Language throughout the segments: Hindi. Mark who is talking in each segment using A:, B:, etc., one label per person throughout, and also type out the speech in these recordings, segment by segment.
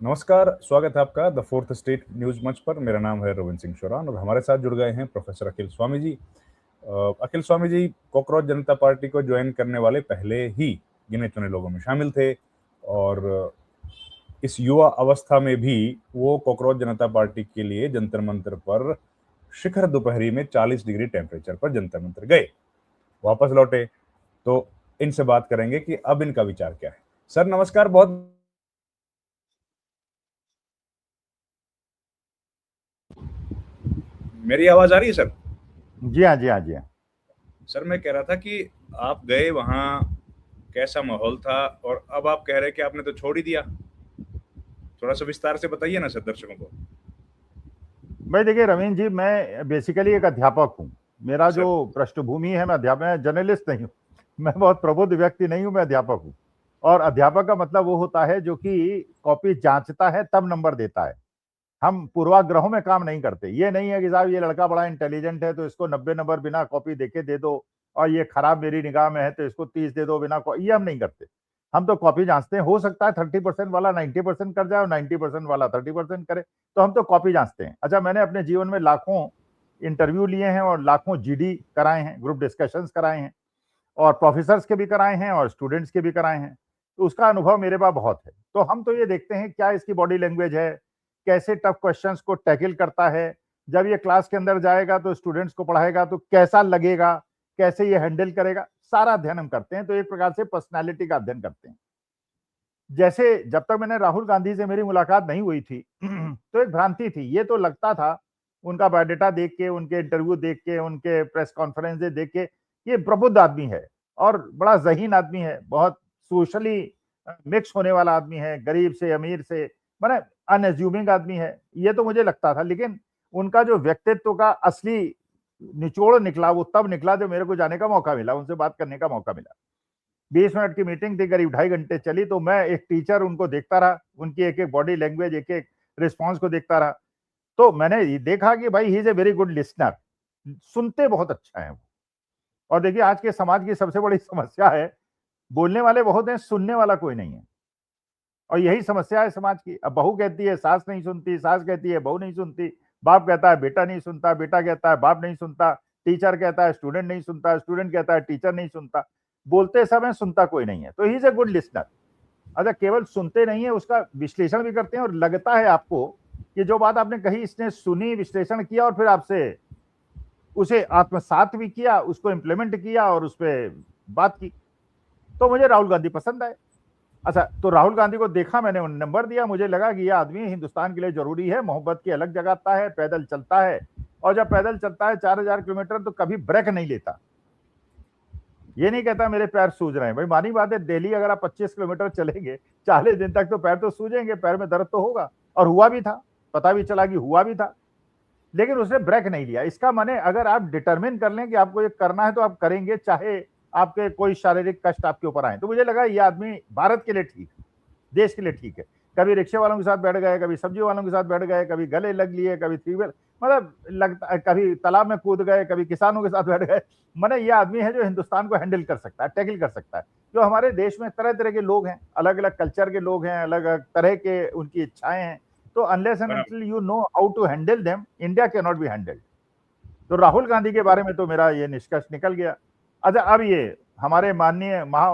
A: नमस्कार, स्वागत है आपका द फोर्थ स्टेट न्यूज मंच पर। मेरा नाम है रविंद्र सिंह शोरान और हमारे साथ जुड़ गए हैं प्रोफेसर अखिल स्वामी जी। अखिल स्वामी जी कॉकरोच जनता पार्टी को ज्वाइन करने वाले पहले ही गिने चुने लोगों में शामिल थे और इस युवा अवस्था में भी वो कॉकरोच जनता पार्टी के लिए जंतर मंतर पर शिखर दोपहरी में 40 डिग्री टेम्परेचर पर जंतर मंतर गए, वापस लौटे। तो इनसे बात करेंगे कि अब इनका विचार क्या है। सर नमस्कार। बहुत मेरी आवाज आ रही है सर?
B: जी हाँ, जी हाँ, जी हाँ।
A: सर मैं कह रहा था कि आप गए वहां, कैसा माहौल था, और अब आप कह रहे हैं कि आपने तो छोड़ ही दिया। थोड़ा सा विस्तार से बताइए ना सर दर्शकों को।
B: भाई देखिए रवींद्र जी, मैं बेसिकली एक अध्यापक हूँ। मेरा जो
A: सर।
B: पृष्ठभूमि है, मैं अध्यापक, मैं जर्नलिस्ट नहीं हूँ। मैं बहुत प्रबुद्ध व्यक्ति नहीं हूँ, मैं अध्यापक हूँ। और अध्यापक का मतलब वो होता है जो कि कॉपी जांचता है तब नंबर देता है। हम पूर्वाग्रहों में काम नहीं करते। ये नहीं है कि साहब ये लड़का बड़ा इंटेलिजेंट है तो इसको 90 नंबर बिना कॉपी देखे दे दो, और ये खराब मेरी निगाह में है तो इसको 30 दे दो बिना ये हम नहीं करते। हम तो कॉपी जांचते हैं। हो सकता है 30% वाला 90% कर जाए और 90% वाला 30% करे, तो हम तो कॉपी जांचते हैं। अच्छा, मैंने अपने जीवन में लाखों इंटरव्यू लिए हैं और लाखों जीडी कराए हैं, ग्रुप डिस्कशंस कराए हैं, और प्रोफेसर्स के भी कराए हैं और स्टूडेंट्स के भी कराए हैं। तो उसका अनुभव मेरे पास बहुत है। तो हम तो ये देखते हैं क्या इसकी बॉडी लैंग्वेज है, कैसे टफ क्वेश्चंस को टैकल करता है, जब ये क्लास के अंदर जाएगा तो स्टूडेंट्स को पढ़ाएगा तो कैसा लगेगा, कैसे ये हैंडल करेगा, सारा अध्ययन हम करते हैं। तो एक प्रकार से पर्सनैलिटी का अध्ययन करते हैं। जैसे जब तक मैंने राहुल गांधी से मेरी मुलाकात नहीं हुई थी तो एक भ्रांति थी। ये तो लगता था उनका बायोडाटा देख के, उनके इंटरव्यू देख के, उनके प्रेस कॉन्फ्रेंस देख के, ये प्रबुद्ध आदमी है और बड़ा जहीन आदमी है, बहुत सोशली मिक्स होने वाला आदमी है, गरीब से अमीर से, मैंने अनएज्यूमिंग आदमी है, ये तो मुझे लगता था। लेकिन उनका जो व्यक्तित्व का असली निचोड़ निकला वो तब निकला जब मेरे को जाने का मौका मिला, उनसे बात करने का मौका मिला। 20 मिनट की मीटिंग थी, करीब 2.5 घंटे चली। तो मैं एक टीचर उनको देखता रहा, उनकी एक एक बॉडी लैंग्वेज, एक एक रिस्पॉन्स को देखता रहा। तो मैंने देखा कि भाई he is a very good listener, सुनते बहुत अच्छा है वो। और देखिए आज के समाज की सबसे बड़ी समस्या है, बोलने वाले बहुत हैं, सुनने वाला कोई नहीं है। और यही समस्या है समाज की। अब बहू कहती है सास नहीं सुनती, सास कहती है बहू नहीं सुनती, बाप कहता है बेटा नहीं सुनता, बेटा कहता है बाप नहीं सुनता, टीचर कहता है स्टूडेंट नहीं सुनता, स्टूडेंट कहता है टीचर नहीं सुनता। बोलते सब है, सुनता कोई नहीं है। तो he is a good listener. अच्छा, केवल सुनते नहीं है, उसका विश्लेषण भी करते हैं, और लगता है आपको कि जो बात आपने कही इसने सुनी, विश्लेषण किया और फिर आपसे उसे आत्मसात भी किया, उसको इंप्लीमेंट किया और उस पर बात की। तो मुझे राहुल गांधी पसंद आए। अच्छा, तो राहुल गांधी को देखा मैंने, नंबर दिया, मुझे लगा कि यह आदमी हिंदुस्तान के लिए जरूरी है, मोहब्बत की अलग जगाता है, पैदल चलता है। और जब पैदल चलता है 4,000 किलोमीटर तो कभी ब्रेक नहीं लेता। ये नहीं कहता मेरे पैर सूज रहे हैं। भाई मानी बात है, डेली अगर आप 25 किलोमीटर चलेंगे 40 दिन तक तो पैर तो सूजेंगे, पैर में दर्द तो होगा। और हुआ भी था, पता भी चला कि हुआ भी था। लेकिन उसने ब्रेक नहीं लिया। इसका माने अगर आप डिटरमिन कर लें कि आपको ये करना है तो आप करेंगे, चाहे आपके कोई शारीरिक कष्ट आपके ऊपर आए। तो मुझे लगा ये आदमी भारत के लिए ठीक है, देश के लिए ठीक है। कभी रिक्शे वालों के साथ बैठ गए, कभी सब्जी वालों के साथ बैठ गए, कभी गले लग लिए, कभी थ्री व्हीलर, मतलब लगता, कभी तालाब में कूद गए, कभी किसानों के साथ बैठ गए। मैंने ये आदमी है जो हिंदुस्तान को हैंडल कर सकता है, टैकल कर सकता है। जो हमारे देश में तरह तरह के लोग हैं, अलग अलग कल्चर के लोग हैं, अलग अलग तरह के उनकी इच्छाएं हैं। तो अनलेस एंड
A: बराबर।
B: Until you know how to handle them, India can not be handled. तो राहुल गांधी के बारे में तो मेरा ये निष्कर्ष निकल गया। अच्छा, अब ये हमारे माननीय महा,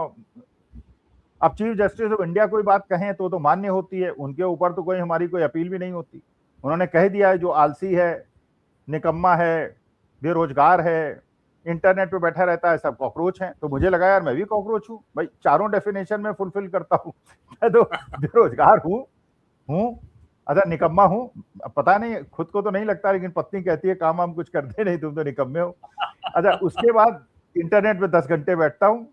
B: अब चीफ जस्टिस ऑफ इंडिया कोई बात कहें तो मान्य होती है, उनके ऊपर तो कोई हमारी कोई अपील भी नहीं होती। उन्होंने कह दिया है जो आलसी है, निकम्मा है, बेरोजगार है, इंटरनेट पे बैठा रहता है, सब कॉकरोच हैं। तो मुझे लगा यार मैं भी कॉकरोच हूँ भाई, चारों डेफिनेशन में फुलफिल करता हूँ। मैं तो बेरोजगार हूँ, अच्छा निकम्मा हूँ, पता नहीं खुद को तो नहीं लगता, लेकिन पत्नी कहती है काम वाम कुछ करते नहीं, तुम तो निकम्मे हो। अच्छा, उसके बाद इंटरनेट पे 10 घंटे बैठता हूँ।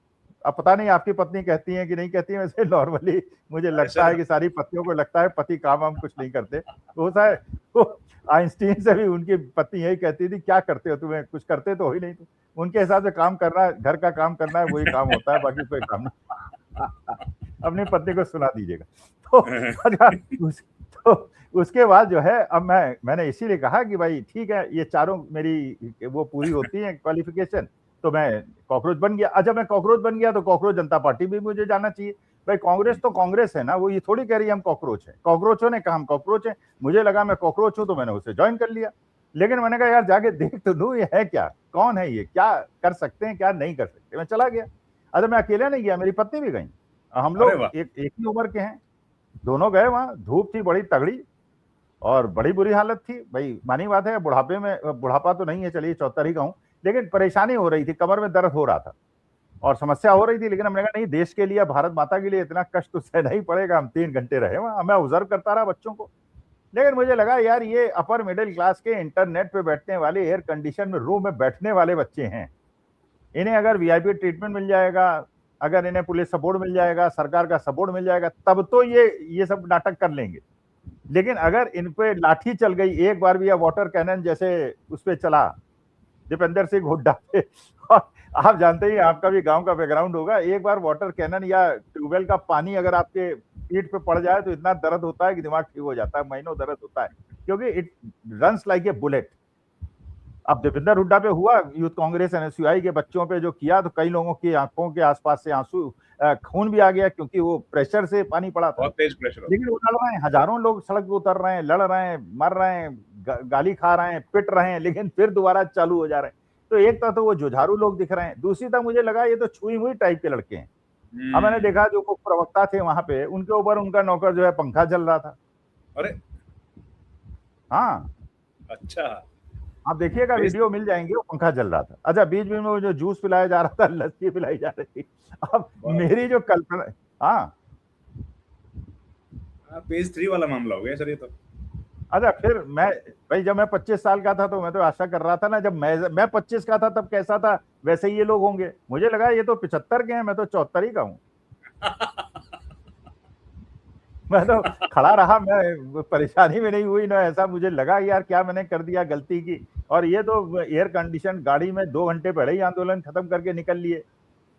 B: अब पता नहीं आपकी पत्नी कहती है कि नहीं कहती है, वैसे नॉर्मली मुझे
A: अरे
B: लगता
A: सर।
B: है कि सारी पत्नियों को लगता है पति काम वाम कुछ नहीं करते। तो होता है, तो आइंस्टीन से भी उनकी पत्नी यही कहती थी, क्या करते हो, तुम्हें कुछ करते तो हो ही नहीं तुम। उनके हिसाब से काम करना है, घर का काम करना है, वही काम होता है, बाकी कोई काम नहीं। अपनी पत्नी को सुना दीजिएगा। तो अच्छा, उस, तो उसके बाद जो है, अब मैंने इसीलिए कहा कि भाई ठीक है, ये चारों मेरी वो पूरी होती है क्वालिफिकेशन, तो मैं कॉकरोच बन गया। अच्छा, मैं कॉकरोच बन गया तो कॉकरोच जनता पार्टी भी मुझे जाना चाहिए। भाई कांग्रेस तो कांग्रेस है ना, वो ये थोड़ी कह रही है हम कॉकरोच है। कॉकरोचों ने कहा हम कॉकरोच है, मुझे लगा मैं कॉकरोच हूं तो मैंने उसे ज्वाइन कर लिया। लेकिन मैंने कहा यार जाके देख तो लूं ये है क्या, कौन है ये, क्या कर सकते हैं क्या नहीं कर सकते। मैं चला गया। अरे मैं अकेले नहीं गया, मेरी पत्नी भी गई। हम
A: अरे
B: लोग
A: वाह।
B: एक ही उम्र के हैं, दोनों गए वहां। धूप थी बड़ी तगड़ी और बड़ी बुरी हालत थी भाई। मानी बात है बुढ़ापे में, बुढ़ापा तो नहीं है चलिए 74 ही का हूं, लेकिन परेशानी हो रही थी, कमर में दर्द हो रहा था और समस्या हो रही थी। लेकिन हमने कहा नहीं, देश के लिए, भारत माता के लिए इतना कष्ट तो सहना ही पड़ेगा। हम 3 घंटे रहे वहां, मैं ऑब्जर्व करता रहा बच्चों को। लेकिन मुझे लगा यार ये अपर मिडिल क्लास के इंटरनेट पे बैठने वाले, एयर कंडीशन में रूम में बैठने वाले बच्चे हैं। इन्हें अगर वीआईपी ट्रीटमेंट मिल जाएगा, अगर इन्हें पुलिस सपोर्ट मिल जाएगा, सरकार का सपोर्ट मिल जाएगा, तब तो ये सब नाटक कर लेंगे। लेकिन अगर इन पे लाठी चल गई एक बार भी, या वाटर कैनन जैसे उस पे चला दीपेंद्र सिंह हुड्डा पे, आप जानते ही, आपका भी गांव का बैकग्राउंड होगा, एक बार वाटर कैनन या ट्यूबवेल का पानी अगर आपके पीठ पे पड़ जाए तो इतना दर्द होता है कि दिमाग ठीक हो जाता है, महीनों दर्द होता है, क्योंकि it runs like a bullet. अब दीपेंद्र हुड्डा पे हुआ, यूथ कांग्रेस एनएसयूआई के बच्चों पे जो किया, तो कई लोगों की आंखों के आसपास से आंसू, खून भी आ गया, क्योंकि वो प्रेशर से पानी पड़ा था।
A: बहुत तेज प्रेशर।
B: लेकिन वो लड़ रहे हैं, हजारों लोग सड़क पे उतर रहे हैं, लड़ रहे हैं, मर रहे हैं, गाली खा रहे हैं, पिट रहे हैं, लेकिन फिर दोबारा चालू हो जा रहे हैं। तो एक तो वो जुझारू लोग दिख रहे हैं, दूसरी तरफ मुझे लगा ये तो छुई हुई टाइप के लड़के हैं। अब मैंने देखा जो प्रवक्ता थे वहां पे, उनके ऊपर उनका नौकर जो है पंखा चल रहा था।
A: अरे
B: हाँ,
A: अच्छा।
B: आप देखिएगा वीडियो मिल जाएंगे, वो पंखा चल रहा था। अच्छा, बीच बीच में वो जो जूस पिलाया जा रहा था, लस्सी पिलाई जा रही थी। अब मेरी जो कल्पना, हाँ
A: पेज 3 वाला मामला हो गया सर ये तो।
B: अच्छा, फिर मैं, भाई जब मैं 25 साल का था तो मैं तो आशा कर रहा था ना, जब मैं 25 का था तब कैसा था वैसे ही ये लोग होंगे। मुझे लगा ये तो 75 के हैं, मैं तो 74 ही का हूँ। मैं तो खड़ा रहा, मैं परेशानी में नहीं हुई ना, ऐसा मुझे लगा यार क्या मैंने कर दिया गलती की। और ये तो एयर कंडीशन गाड़ी में 2 घंटे पहले ही आंदोलन खत्म करके निकल लिए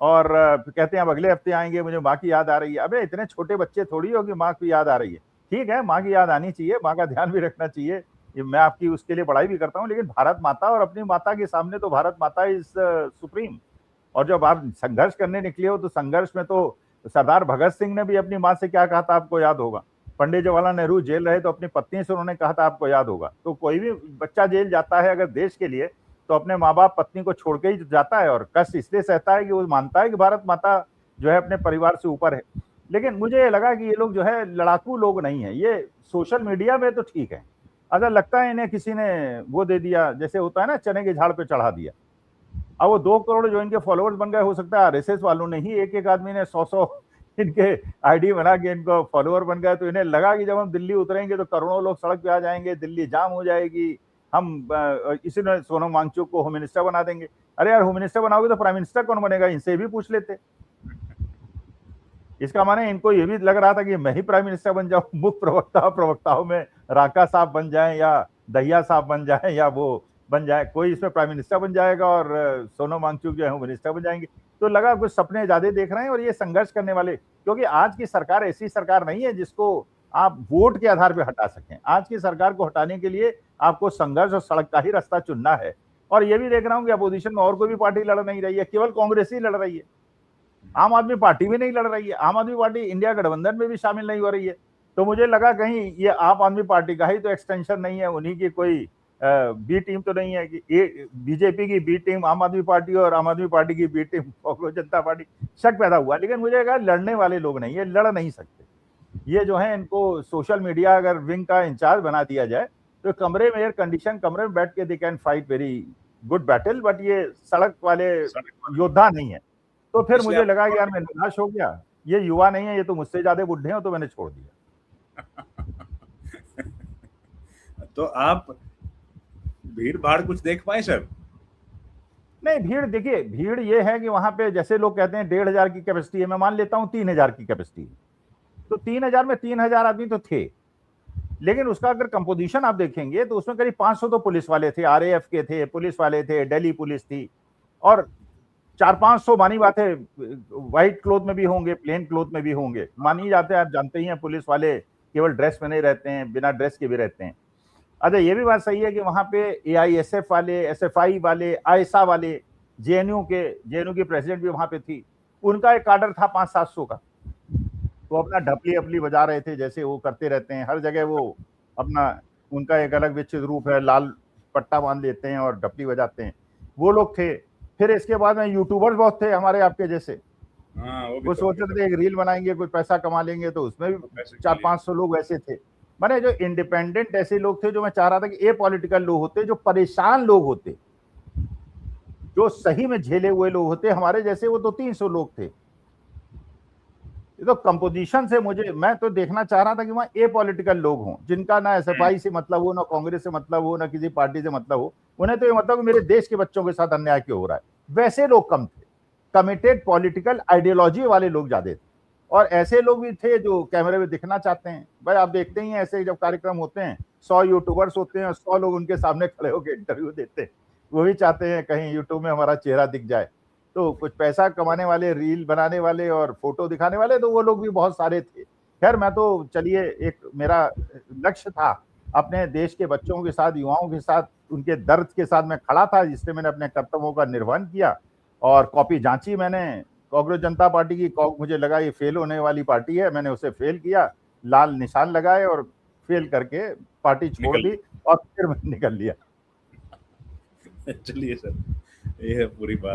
B: और कहते हैं अब अगले हफ्ते आएंगे, मुझे माँ की याद आ रही है। अबे इतने छोटे बच्चे थोड़ी हो कि माँ की याद आ रही है। ठीक है, माँ की याद आनी चाहिए, माँ का ध्यान भी रखना चाहिए, मैं आपकी उसके लिए बड़ाई भी करता हूँ, लेकिन भारत माता और अपनी माता के सामने तो भारत माता इज सुप्रीम। और जब आप संघर्ष करने निकले हो तो संघर्ष में तो सरदार भगत सिंह ने भी अपनी माँ से क्या कहा था आपको याद होगा। पंडित जवाहरलाल नेहरू जेल रहे तो अपनी पत्नी से उन्होंने कहा था, आपको याद होगा। तो कोई भी बच्चा जेल जाता है अगर देश के लिए, तो अपने माँ बाप पत्नी को छोड़ के ही जाता है, और कष्ट इसलिए सहता है कि वो मानता है कि भारत माता जो है अपने परिवार से ऊपर है। लेकिन मुझे लगा कि ये लोग जो है लड़ाकू लोग नहीं है, ये सोशल मीडिया में तो ठीक है। अगर लगता है इन्हें किसी ने वो दे दिया, जैसे होता है ना चने के झाड़ पे चढ़ा दिया। अब वो 2 करोड़ जो इनके फॉलोअर्स बन गए, हो सकता है आरएसएस वालों ने ही एक एक आदमी ने 100-100 इनके आईडी बना के इनको फॉलोअर बन गए, तो इन्हें लगा कि जब हम दिल्ली उतरेंगे तो करोड़ों लोग सड़क पे आ जाएंगे, दिल्ली जाम हो जाएगी, हम इसी ने सोनम वांगचुक को होम मिनिस्टर बना देंगे। अरे यार, होम मिनिस्टर बनाओगे तो प्राइम मिनिस्टर कौन बनेगा, इनसे भी पूछ लेते। इसका माने इनको ये भी लग रहा था कि मैं ही प्राइम मिनिस्टर बन जाऊं, मुख्य प्रवक्ताओं में राका साहब बन जाए या दहिया साहब बन जाए या वो बन जाए, कोई इसमें प्राइम मिनिस्टर बन जाएगा और सोनम वांगचुक जो है होम मिनिस्टर बन जाएंगे। तो लगा कुछ सपने ज्यादा देख रहे हैं। और ये संघर्ष करने वाले, क्योंकि आज की सरकार ऐसी सरकार नहीं है जिसको आप वोट के आधार पर हटा सकें। आज की सरकार को हटाने के लिए आपको संघर्ष और सड़क का ही रास्ता चुनना है। और ये भी देख रहा हूँ कि अपोजिशन में और कोई भी पार्टी लड़ नहीं रही है, केवल कांग्रेस ही लड़ रही है। आम आदमी पार्टी भी नहीं लड़ रही है, आम आदमी पार्टी इंडिया गठबंधन में भी शामिल नहीं हो रही है। तो मुझे लगा कहीं ये आम आदमी पार्टी का ही तो एक्सटेंशन नहीं है, उन्हीं की कोई बी टीम तो नहीं है कि बीजेपी की बी टीम आम आदमी पार्टी और आम आदमी पार्टी की बी टीम कांग्रेस जनता पार्टी। शक पैदा हुआ। लेकिन मुझे लगा लड़ने वाले लोग नहीं है, लड़ नहीं सकते। ये जो है इनको सोशल मीडिया अगर विंग का इंचार्ज बना दिया जाए तो कमरे में, एयर कंडीशन कमरे में बैठ के they can fight very good battle, but ये सड़क वाले योद्धा नहीं है। तो फिर मुझे लगा यार मैं निराश हो गया, ये युवा नहीं है, ये तो मुझसे ज्यादा बुढ़े हैं, तो मैंने छोड़ दिया।
A: तो आप भीड़ भाड़ कुछ देख पाए सर?
B: नहीं, भीड़ देखिए, भीड़ ये है कि वहां पे जैसे लोग कहते हैं 1,500 की कैपेसिटी है, मैं मान लेता हूं 3,000 की कैपेसिटी है, तो 3,000 में 3,000 आदमी तो थे। लेकिन उसका अगर कंपोजिशन आप देखेंगे तो उसमें करीब 500 तो पुलिस वाले थे, आरएएफ के थे, पुलिस वाले थे, दिल्ली पुलिस थी, और 400-500 मानी बात है व्हाइट क्लोथ में भी होंगे, प्लेन क्लोथ में भी होंगे। मानी जाते हैं, आप जानते ही हैं पुलिस वाले केवल ड्रेस में नहीं रहते हैं, बिना ड्रेस के भी रहते हैं। अच्छा, ये भी बात सही है कि वहां पे एआईएसएफ वाले, एसएफआई वाले, आयसा वाले, जेएनयू की प्रेसिडेंट भी वहां पे थी, उनका एक कार्डर था 500-700 का। वो अपना ढपली अपली बजा रहे थे, जैसे वो करते रहते हैं हर जगह। वो अपना, उनका एक अलग विचित्र रूप है, लाल पट्टा बांध लेते हैं और ढपली बजाते हैं, वो लोग थे। फिर इसके बाद में यूट्यूबर्स बहुत थे हमारे आपके जैसे, वो सोच रहे थे एक रील बनाएंगे, कुछ पैसा कमा लेंगे, तो उसमें भी 400-500 लोग ऐसे थे। माने जो इंडिपेंडेंट ऐसे लोग थे, जो मैं चाह रहा था कि ए पॉलिटिकल लोग होते, जो परेशान लोग होते, जो सही में झेले हुए लोग होते हमारे जैसे, वो 200-300 लोग थे। ये तो कंपोजिशन से मुझे, मैं तो देखना चाह रहा था कि वहां ए पॉलिटिकल लोग हों, जिनका ना एसएफआई से मतलब हो, ना कांग्रेस से मतलब हो, ना किसी पार्टी से मतलब हो। उन्हें तो ये मतलब कि मेरे देश के बच्चों के साथ अन्याय क्यों हो रहा है, वैसे लोग कम थे। कमिटेड पॉलिटिकल आइडियोलॉजी वाले लोग ज्यादा थे, और ऐसे लोग भी थे जो कैमरे में दिखना चाहते हैं। भाई आप देखते ही हैं, ऐसे जब कार्यक्रम होते हैं, 100 यूट्यूबर्स होते हैं, 100 लोग उनके सामने खड़े होकर इंटरव्यू देते हैं। वो भी चाहते हैं कहीं यूट्यूब में हमारा चेहरा दिख जाए। तो कुछ पैसा कमाने वाले, रील बनाने वाले और फोटो दिखाने वाले, तो वो लोग भी बहुत सारे थे। खैर मैं तो, चलिए, एक मेरा लक्ष्य था अपने देश के बच्चों के साथ, युवाओं के साथ, उनके दर्द के साथ मैं खड़ा था, जिससे मैंने अपने कर्तव्यों का निर्वहन किया। और कॉपी जांची मैंने, कांग्रेस जनता पार्टी की, मुझे लगा ये फेल होने वाली पार्टी है, मैंने उसे फेल किया, लाल निशान लगाए और फेल करके पार्टी छोड़ दी और फिर निकल लिया।
A: चलिए सर, ये है पूरी बात।